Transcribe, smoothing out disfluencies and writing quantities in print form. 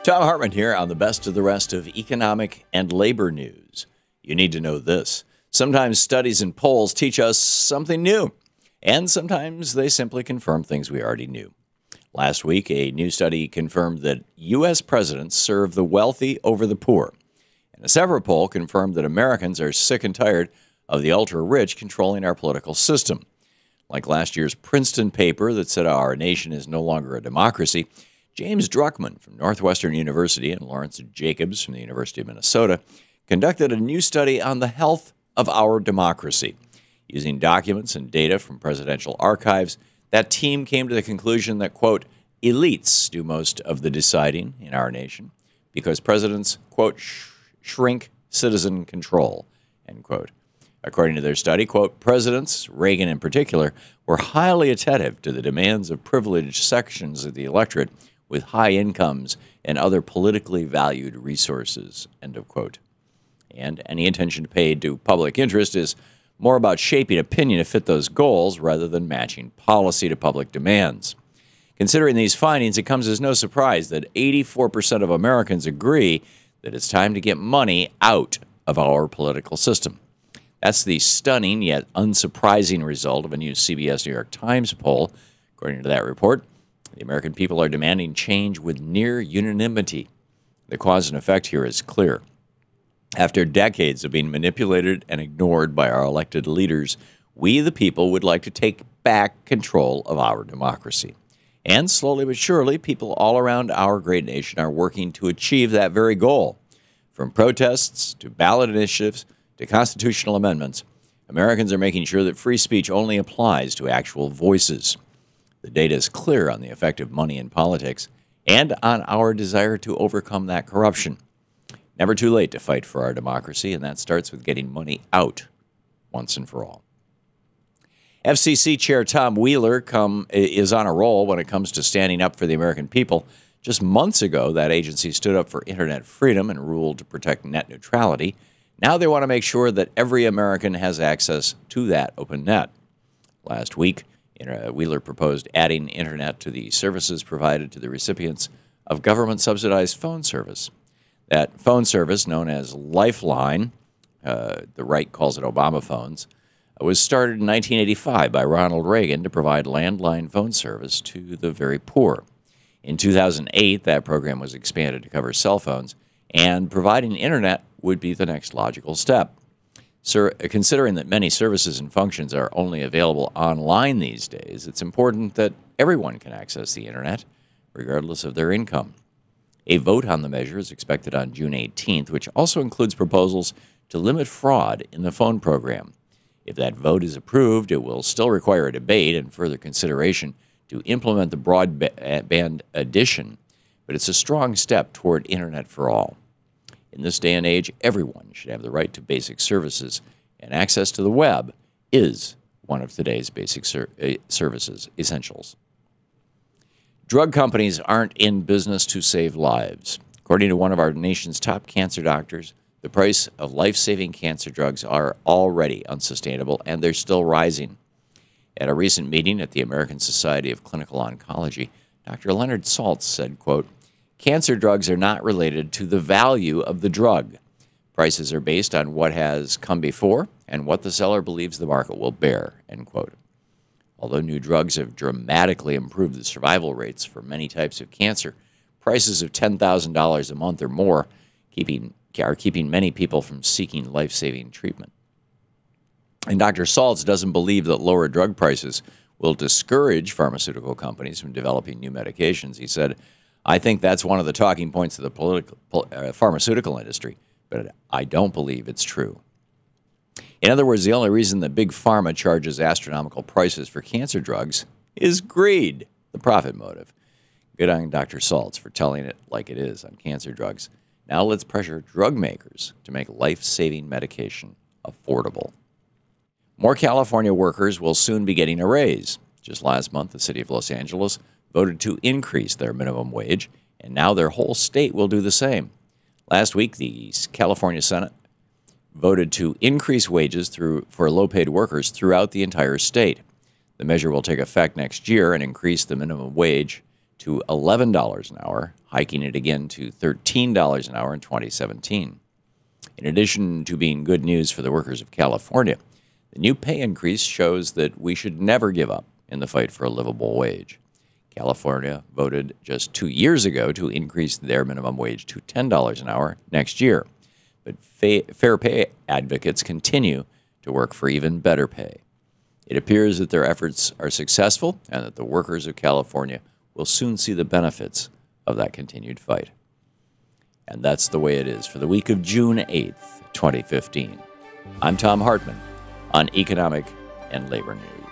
Thom Hartmann here on the best of the rest of economic and labor news. You need to know this. Sometimes studies and polls teach us something new, and sometimes they simply confirm things we already knew. Last week, a new study confirmed that U.S. presidents serve the wealthy over the poor. And a separate poll confirmed that Americans are sick and tired of the ultra-rich controlling our political system. Like last year's Princeton paper that said our nation is no longer a democracy, James Druckmann from Northwestern University and Lawrence Jacobs from the University of Minnesota conducted a new study on the health of our democracy. Using documents and data from presidential archives, that team came to the conclusion that, quote, elites do most of the deciding in our nation because presidents, quote, shrink citizen control, end quote. According to their study, quote, presidents, Reagan in particular, were highly attentive to the demands of privileged sections of the electorate with high incomes and other politically valued resources, end of quote. And any attention paid to public interest is more about shaping opinion to fit those goals rather than matching policy to public demands. Considering these findings, it comes as no surprise that 84% of Americans agree that it's time to get money out of our political system. That's the stunning yet unsurprising result of a new CBS New York Times poll. According to that report, the American people are demanding change with near unanimity. The cause and effect here is clear. After decades of being manipulated and ignored by our elected leaders, we, the people, would like to take back control of our democracy. And slowly but surely, people all around our great nation are working to achieve that very goal. From protests to ballot initiatives to constitutional amendments, Americans are making sure that free speech only applies to actual voices. The data is clear on the effect of money in politics and on our desire to overcome that corruption. Never too late to fight for our democracy, and that starts with getting money out once and for all. FCC Chair Tom Wheeler is on a roll when it comes to standing up for the American people. Just months ago, that agency stood up for internet freedom and ruled to protect net neutrality. Now they want to make sure that every American has access to that open net. Last week, Wheeler proposed adding internet to the services provided to the recipients of government-subsidized phone service. That phone service, known as Lifeline, the right calls it Obama phones, was started in 1985 by Ronald Reagan to provide landline phone service to the very poor. In 2008, that program was expanded to cover cell phones, and providing internet would be the next logical step. Considering that many services and functions are only available online these days, it's important that everyone can access the internet, regardless of their income. A vote on the measure is expected on June 18th, which also includes proposals to limit fraud in the phone program. If that vote is approved, it will still require a debate and further consideration to implement the broadband addition, but it's a strong step toward internet for all. In this day and age, everyone should have the right to basic services, and access to the web is one of today's basic services essentials. Drug companies aren't in business to save lives. According to one of our nation's top cancer doctors, the price of life-saving cancer drugs are already unsustainable, and they're still rising. At a recent meeting at the American Society of Clinical Oncology, Dr. Leonard Saltz said, quote, cancer drugs are not related to the value of the drug. Prices are based on what has come before and what the seller believes the market will bear, end quote. Although new drugs have dramatically improved the survival rates for many types of cancer, prices of $10,000 a month or more are keeping many people from seeking life-saving treatment. And Dr. Saltz doesn't believe that lower drug prices will discourage pharmaceutical companies from developing new medications. He said, I think that's one of the talking points of the pharmaceutical industry, but I don't believe it's true. In other words, the only reason that Big Pharma charges astronomical prices for cancer drugs is greed, the profit motive. Good on Dr. Saltz for telling it like it is on cancer drugs. Now let's pressure drug makers to make life-saving medication affordable. More California workers will soon be getting a raise. Just last month, the city of Los Angeles voted to increase their minimum wage, and now their whole state will do the same. Last week, the California Senate voted to increase wages for low-paid workers throughout the entire state. The measure will take effect next year and increase the minimum wage to $11 an hour, hiking it again to $13 an hour in 2017. In addition to being good news for the workers of California, the new pay increase shows that we should never give up in the fight for a livable wage. California voted just 2 years ago to increase their minimum wage to $10 an hour next year. But fair pay advocates continue to work for even better pay. It appears that their efforts are successful and that the workers of California will soon see the benefits of that continued fight. And that's the way it is for the week of June 8th, 2015. I'm Thom Hartmann on Economic and Labor News.